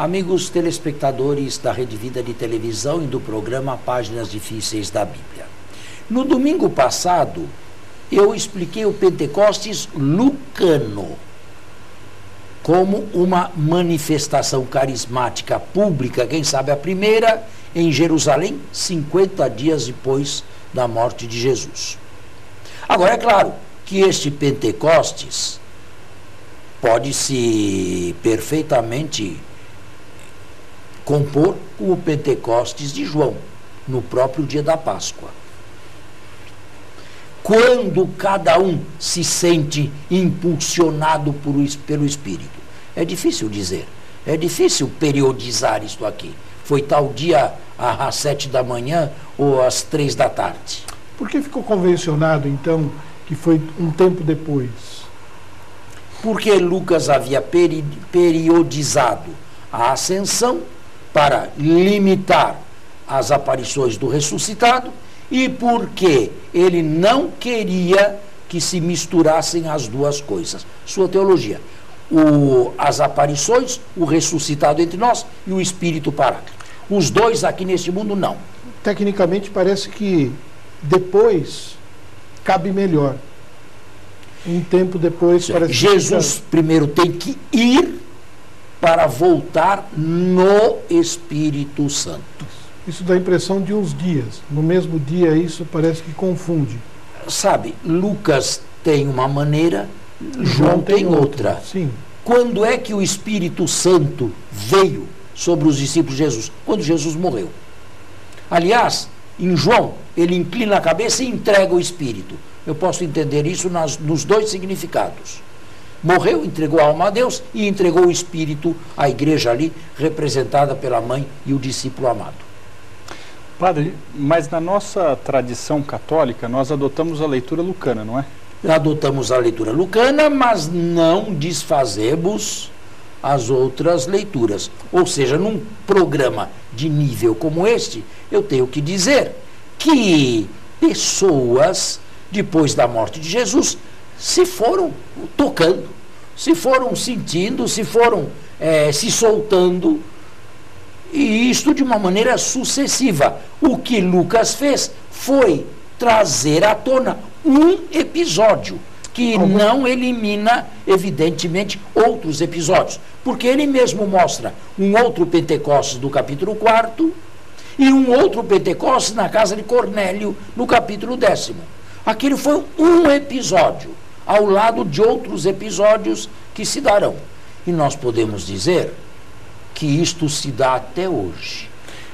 Amigos telespectadores da Rede Vida de Televisão e do programa Páginas Difíceis da Bíblia. No domingo passado, eu expliquei o Pentecostes lucano como uma manifestação carismática pública, quem sabe a primeira, em Jerusalém, 50 dias depois da morte de Jesus. Agora, é claro que este Pentecostes pode-se perfeitamente compor com o Pentecostes de João, no próprio dia da Páscoa. Quando cada um se sente impulsionado pelo Espírito. É difícil dizer, é difícil periodizar isto aqui. Foi tal dia às 7 da manhã ou às 3 da tarde. Por que ficou convencionado, então, que foi um tempo depois? Porque Lucas havia periodizado a ascensão para limitar as aparições do ressuscitado e porque ele não queria que se misturassem as duas coisas. Sua teologia, as aparições, o ressuscitado entre nós e o Espírito Paráclito. Os dois aqui neste mundo, não. Tecnicamente parece que depois cabe melhor. Um tempo depois parece que Jesus primeiro tem que ir para voltar no Espírito Santo. Isso dá a impressão de uns dias. No mesmo dia, isso parece que confunde. Sabe, Lucas tem uma maneira, João tem outra. Sim. Quando é que o Espírito Santo veio sobre os discípulos de Jesus? Quando Jesus morreu. Aliás, em João, ele inclina a cabeça e entrega o Espírito. Eu posso entender isso nos dois significados. Morreu, entregou a alma a Deus e entregou o Espírito à igreja ali, representada pela mãe e o discípulo amado. Padre, mas na nossa tradição católica, nós adotamos a leitura lucana, não é? Adotamos a leitura lucana, mas não desfazemos as outras leituras. Ou seja, num programa de nível como este, eu tenho que dizer que pessoas, depois da morte de Jesus, se foram tocando, se foram sentindo, se foram se soltando, e isto de uma maneira sucessiva. O que Lucas fez foi trazer à tona um episódio, que não elimina, evidentemente, outros episódios, porque ele mesmo mostra um outro Pentecostes do capítulo 4 e um outro Pentecostes na casa de Cornélio, no capítulo 10º. Aquele foi um episódio, ao lado de outros episódios que se darão. E nós podemos dizer que isto se dá até hoje.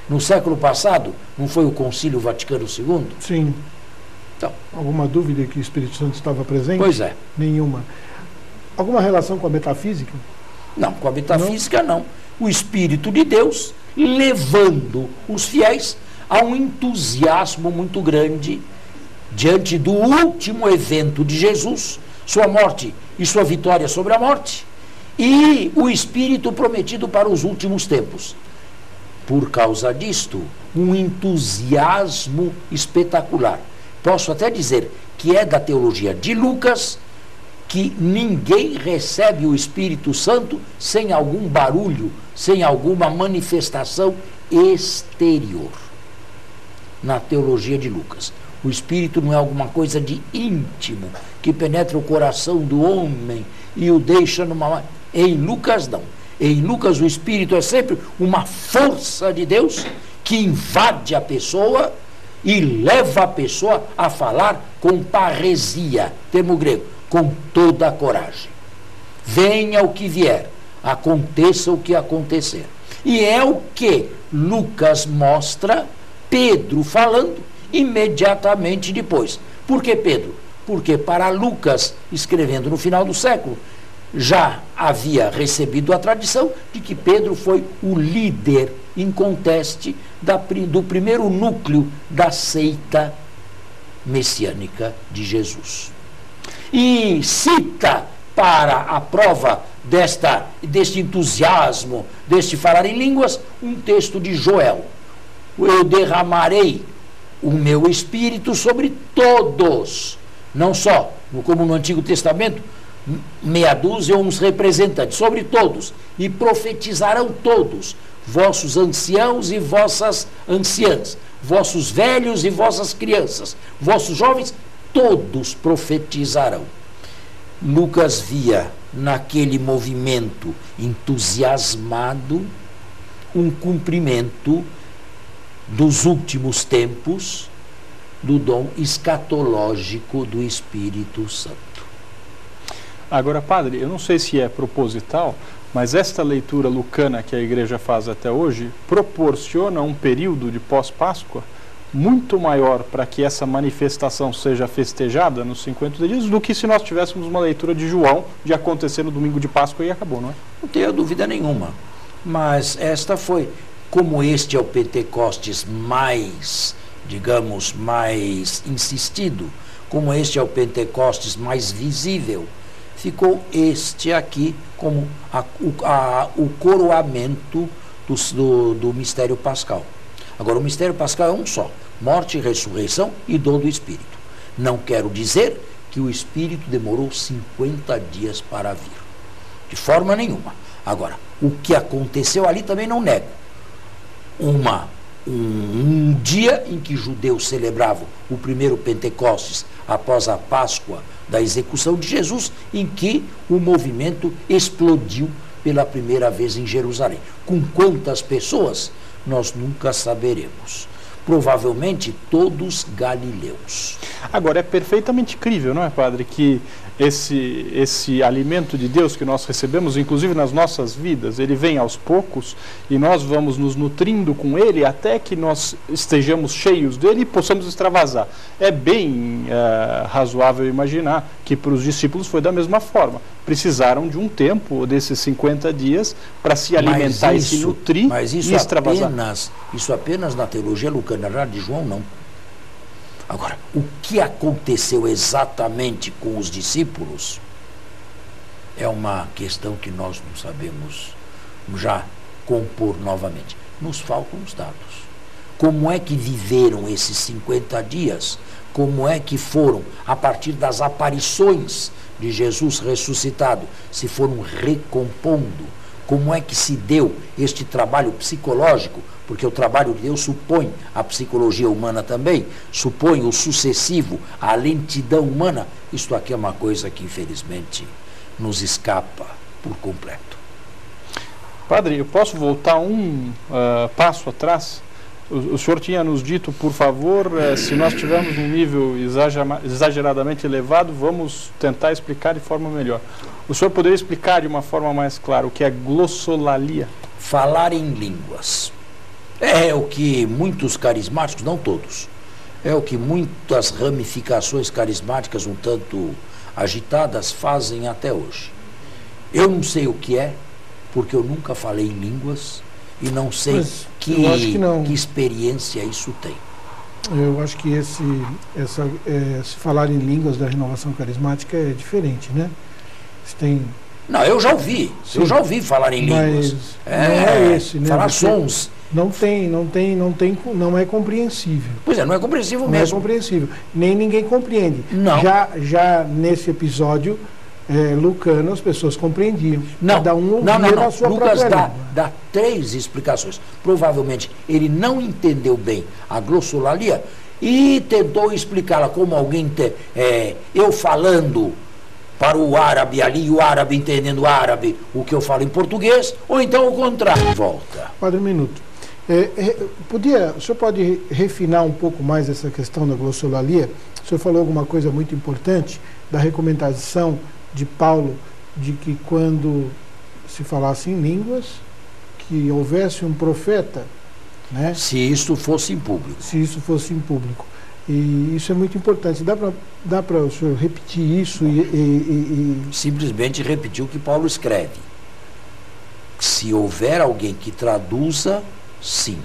No século passado, não foi o Concílio Vaticano II? Sim. Então, alguma dúvida que o Espírito Santo estava presente? Pois é. Nenhuma. Alguma relação com a metafísica? Não, com a metafísica não. O Espírito de Deus levando os fiéis a um entusiasmo muito grande diante do último evento de Jesus, sua morte e sua vitória sobre a morte, e o Espírito prometido para os últimos tempos. Por causa disto, um entusiasmo espetacular. Posso até dizer que é da teologia de Lucas que ninguém recebe o Espírito Santo sem algum barulho, sem alguma manifestação exterior. Na teologia de Lucas. O Espírito não é alguma coisa de íntimo, que penetra o coração do homem e o deixa numa... Em Lucas, não. Em Lucas, o Espírito é sempre uma força de Deus que invade a pessoa e leva a pessoa a falar com parresia, termo grego, com toda a coragem. Venha o que vier, aconteça o que acontecer. E é o que Lucas mostra Pedro falando imediatamente depois. Por que Pedro? Porque para Lucas, escrevendo no final do século, já havia recebido a tradição de que Pedro foi o líder inconteste do primeiro núcleo da seita messiânica de Jesus. E cita para a prova deste entusiasmo, deste falar em línguas, um texto de Joel. Eu derramarei o meu Espírito sobre todos, não só, como no Antigo Testamento, meia dúzia ou uns representantes, sobre todos, e profetizarão todos, vossos anciãos e vossas anciãs, vossos velhos e vossas crianças, vossos jovens, todos profetizarão. Lucas via naquele movimento entusiasmado um cumprimento dos últimos tempos do dom escatológico do Espírito Santo. Agora, padre, eu não sei se é proposital, mas esta leitura lucana que a igreja faz até hoje proporciona um período de pós-Páscoa muito maior para que essa manifestação seja festejada nos 50 dias do que se nós tivéssemos uma leitura de João de acontecer no domingo de Páscoa e acabou, não é? Não tenho dúvida nenhuma. Mas esta foi, como este é o Pentecostes mais, digamos, mais insistido, como este é o Pentecostes mais visível, ficou este aqui como o coroamento do mistério pascal. Agora, o mistério pascal é um só: morte, ressurreição e dom do Espírito. Não quero dizer que o Espírito demorou 50 dias para vir, de forma nenhuma. Agora, o que aconteceu ali também não nego. Um dia em que judeus celebravam o primeiro Pentecostes após a Páscoa da execução de Jesus, em que o movimento explodiu pela primeira vez em Jerusalém. Com quantas pessoas? Nós nunca saberemos. Provavelmente todos galileus. Agora, é perfeitamente crível, não é, padre, que esse alimento de Deus que nós recebemos, inclusive nas nossas vidas, ele vem aos poucos e nós vamos nos nutrindo com ele até que nós estejamos cheios dele e possamos extravasar. É bem razoável imaginar que para os discípulos foi da mesma forma. Precisaram de um tempo, desses 50 dias, para se alimentar e se nutrir e extravasar. Isso apenas na teologia lucana, já de João não. Agora, o que aconteceu exatamente com os discípulos é uma questão que nós não sabemos já compor novamente. Nos faltam os dados. Como é que viveram esses 50 dias? Como é que foram, a partir das aparições de Jesus ressuscitado, se foram recompondo? Como é que se deu este trabalho psicológico? Porque o trabalho de Deus supõe a psicologia humana também, supõe o sucessivo, a lentidão humana. Isto aqui é uma coisa que, infelizmente, nos escapa por completo. Padre, eu posso voltar um passo atrás? O senhor tinha nos dito, por favor, se nós tivermos um nível exageradamente elevado, vamos tentar explicar de forma melhor. O senhor poderia explicar de uma forma mais clara o que é glossolalia? Falar em línguas. É o que muitos carismáticos, não todos, é o que muitas ramificações carismáticas um tanto agitadas fazem até hoje. Eu não sei o que é, porque eu nunca falei em línguas e não sei que experiência isso tem. Eu acho que se falar em línguas da renovação carismática é diferente, né? Não, eu já ouvi. Sim. Eu já ouvi falar em línguas. Não é esse, né? Falar sons. Não é compreensível. Pois é, não é compreensível mesmo. Não é compreensível. Nem ninguém compreende. Não. Já nesse episódio lucano, as pessoas compreendiam. Não. Cada um ouvia na sua Lucas própria dá 3 explicações. Provavelmente ele não entendeu bem a glossolalia e tentou explicá-la como alguém eu falando para o árabe ali, e o árabe entendendo árabe o que eu falo em português, ou então o contrário. Volta. Padre, um minuto. O senhor pode refinar um pouco mais essa questão da glossolalia? O senhor falou alguma coisa muito importante da recomendação de Paulo de que quando se falasse em línguas, que houvesse um profeta, né? Se isso fosse em público. Se isso fosse em público. E isso é muito importante. Dá para o senhor repetir isso Simplesmente repetir o que Paulo escreve. Se houver alguém que traduza, sim.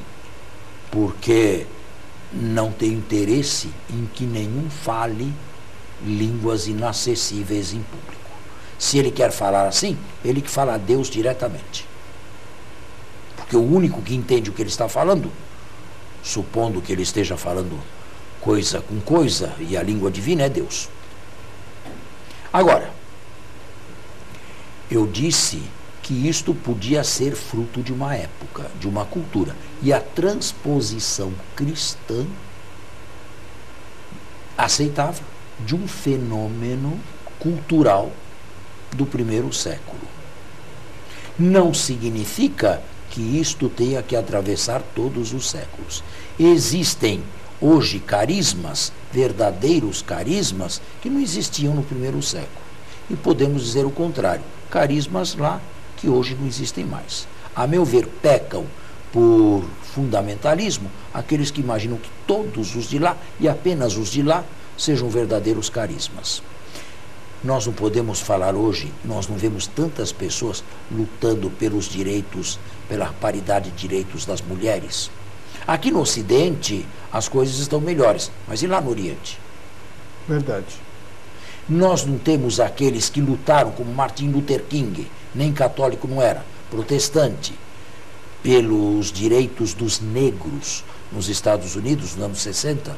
Porque não tem interesse em que nenhum fale línguas inacessíveis em público. Se ele quer falar assim, ele que fala a Deus diretamente. Porque o único que entende o que ele está falando, supondo que ele esteja falando coisa com coisa, e a língua divina é Deus. Agora, eu disse que isto podia ser fruto de uma época, de uma cultura. E a transposição cristã aceitava de um fenômeno cultural do primeiro século. Não significa que isto tenha que atravessar todos os séculos. Existem hoje carismas, verdadeiros carismas, que não existiam no primeiro século. E podemos dizer o contrário, carismas lá que hoje não existem mais. A meu ver, pecam por fundamentalismo aqueles que imaginam que todos os de lá, e apenas os de lá, sejam verdadeiros carismas. Nós não podemos falar hoje, nós não vemos tantas pessoas lutando pelos direitos, pela paridade de direitos das mulheres. Aqui no Ocidente, as coisas estão melhores, mas e lá no Oriente? Verdade. Nós não temos aqueles que lutaram, como Martin Luther King, nem católico não era, protestante, pelos direitos dos negros nos Estados Unidos, nos anos 60.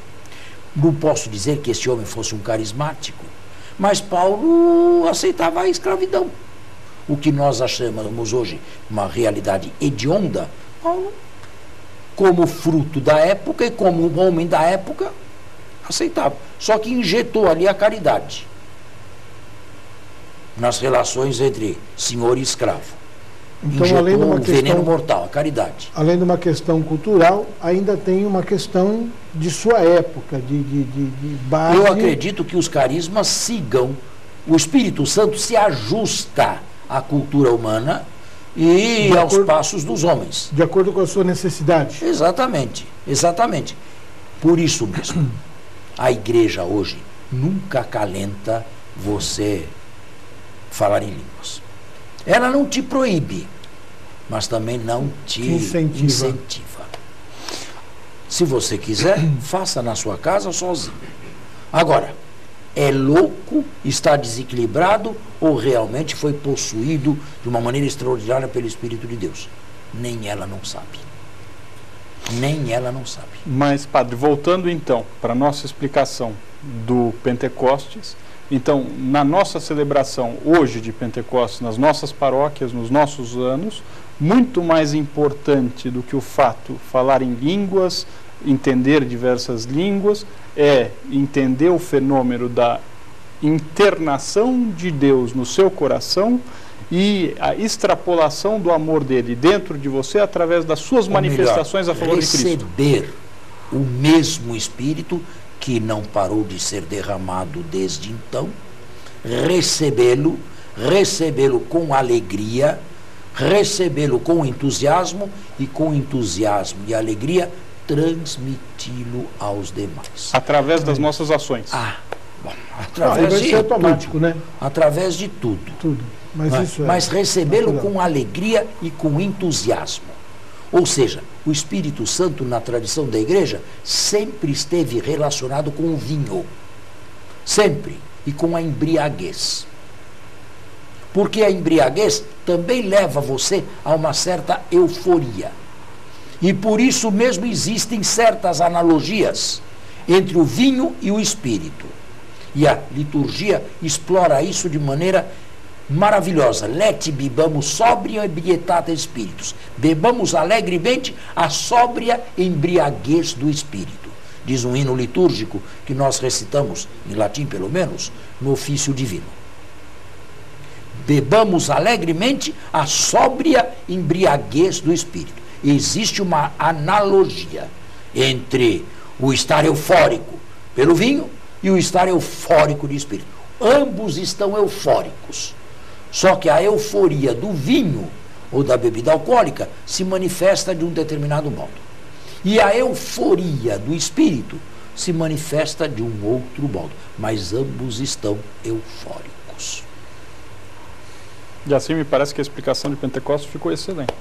Não posso dizer que esse homem fosse um carismático, mas Paulo aceitava a escravidão. O que nós achamos hoje uma realidade hedionda, Paulo, como fruto da época e como um homem da época, aceitava. Só que injetou ali a caridade nas relações entre senhor e escravo. Então, Injetou além de uma um veneno mortal, a caridade. Além de uma questão cultural, ainda tem uma questão de sua época, de base. Eu acredito que os carismas sigam, o Espírito Santo se ajusta à cultura humana e aos passos dos homens. De acordo com a sua necessidade. Exatamente, exatamente. Por isso mesmo, a igreja hoje nunca acalenta você falar em línguas. Ela não te proíbe, mas também não te incentiva. Se você quiser, faça na sua casa sozinho. Agora, é louco, está desequilibrado ou realmente foi possuído de uma maneira extraordinária pelo Espírito de Deus? Nem ela não sabe. Nem ela não sabe. Mas, padre, voltando então para a nossa explicação do Pentecostes, então, na nossa celebração hoje de Pentecostes, nas nossas paróquias, nos nossos anos, muito mais importante do que o fato falar em línguas, entender diversas línguas, é entender o fenômeno da internação de Deus no seu coração e a extrapolação do amor dele dentro de você através das suas manifestações a favor de Cristo. Receber o mesmo Espírito que não parou de ser derramado desde então, recebê-lo com alegria, recebê-lo com entusiasmo e com entusiasmo e alegria transmiti-lo aos demais. Através das nossas ações. Bom, através de automático, tudo, né? Através de tudo. Tudo. Mas recebê-lo com alegria e com entusiasmo. Ou seja, o Espírito Santo, na tradição da igreja, sempre esteve relacionado com o vinho. Sempre. E com a embriaguez. Porque a embriaguez também leva você a uma certa euforia. E por isso mesmo existem certas analogias entre o vinho e o Espírito. E a liturgia explora isso de maneira maravilhosa. Lete bibamos sóbria ebrietata espíritos. Bebamos alegremente a sóbria embriaguez do Espírito. Diz um hino litúrgico que nós recitamos, em latim pelo menos, no ofício divino. Bebamos alegremente a sóbria embriaguez do Espírito. Existe uma analogia entre o estar eufórico pelo vinho e o estar eufórico de Espírito. Ambos estão eufóricos. Só que a euforia do vinho ou da bebida alcoólica se manifesta de um determinado modo. E a euforia do Espírito se manifesta de um outro modo. Mas ambos estão eufóricos. E assim me parece que a explicação de Pentecostes ficou excelente.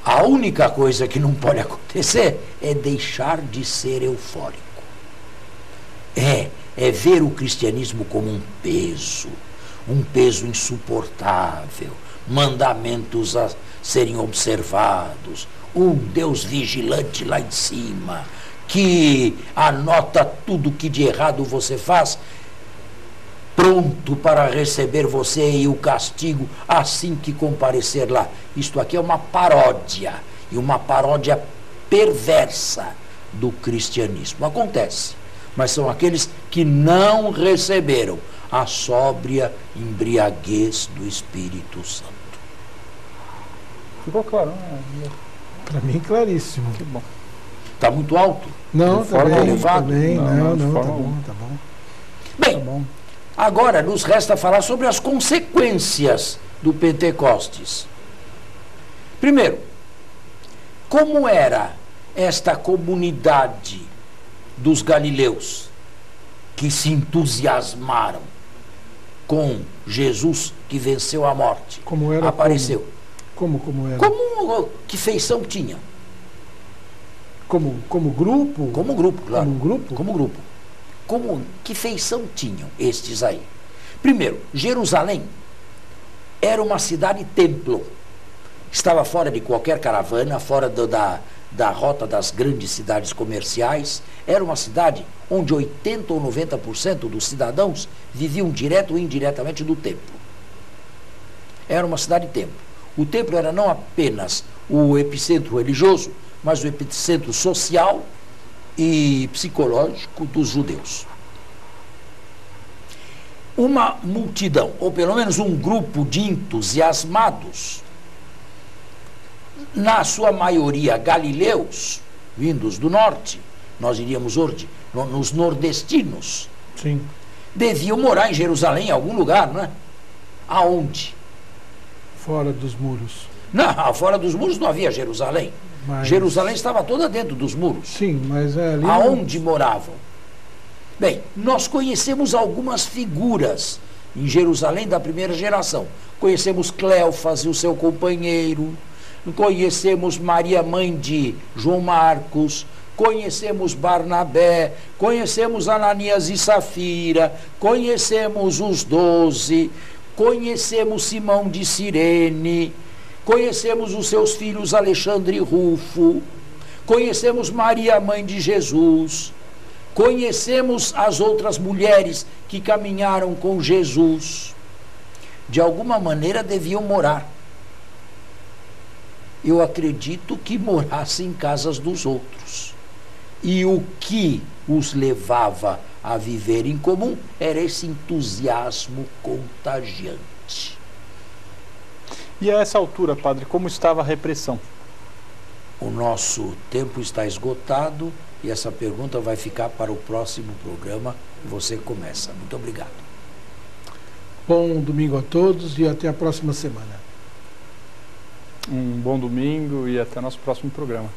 A única coisa que não pode acontecer é deixar de ser eufórico. É ver o cristianismo como um peso insuportável, mandamentos a serem observados, um Deus vigilante lá em cima, que anota tudo que de errado você faz. pronto para receber você e o castigo assim que comparecer lá. Isto aqui é uma paródia, e uma paródia perversa do cristianismo. Acontece, mas são aqueles que não receberam a sóbria embriaguez do Espírito Santo. Ficou claro, né? Para mim, claríssimo. Que bom. Está muito alto? Não, De tá forma bem, elevada? tá bem, não, tá forma bom, tá bom. Bem, Tá bom. agora nos resta falar sobre as consequências do Pentecostes. Primeiro, como era esta comunidade dos galileus que se entusiasmaram com Jesus que venceu a morte? Como era? Apareceu. Como era? Que feição tinha? Como grupo? Como grupo, claro. Como grupo? Como grupo. Que feição tinham estes aí? Primeiro, Jerusalém era uma cidade-templo. Estava fora de qualquer caravana, fora da rota das grandes cidades comerciais. Era uma cidade onde 80% ou 90% dos cidadãos viviam direto ou indiretamente do templo. Era uma cidade-templo. O templo era não apenas o epicentro religioso, mas o epicentro social e psicológico dos judeus. Uma multidão, ou pelo menos um grupo de entusiasmados, na sua maioria galileus, vindos do norte, nós diríamos hoje, nos nordestinos, Sim. deviam morar em Jerusalém, em algum lugar, não é? Aonde? Fora dos muros. Não, fora dos muros não havia Jerusalém. Mas... Jerusalém estava toda dentro dos muros. Sim, mas é ali... Aonde moravam? Bem, nós conhecemos algumas figuras em Jerusalém da primeira geração. Conhecemos Cleofas e o seu companheiro, conhecemos Maria, mãe de João Marcos, conhecemos Barnabé, conhecemos Ananias e Safira, conhecemos os 12, conhecemos Simão de Cirene, conhecemos os seus filhos Alexandre e Rufo, conhecemos Maria, mãe de Jesus, conhecemos as outras mulheres que caminharam com Jesus. De alguma maneira deviam morar. Eu acredito que morassem em casas dos outros. E o que os levava a viver em comum era esse entusiasmo contagiante. E a essa altura, padre, como estava a repressão? O nosso tempo está esgotado e essa pergunta vai ficar para o próximo programa. Você começa. Muito obrigado. Bom domingo a todos e até a próxima semana. Um bom domingo e até nosso próximo programa.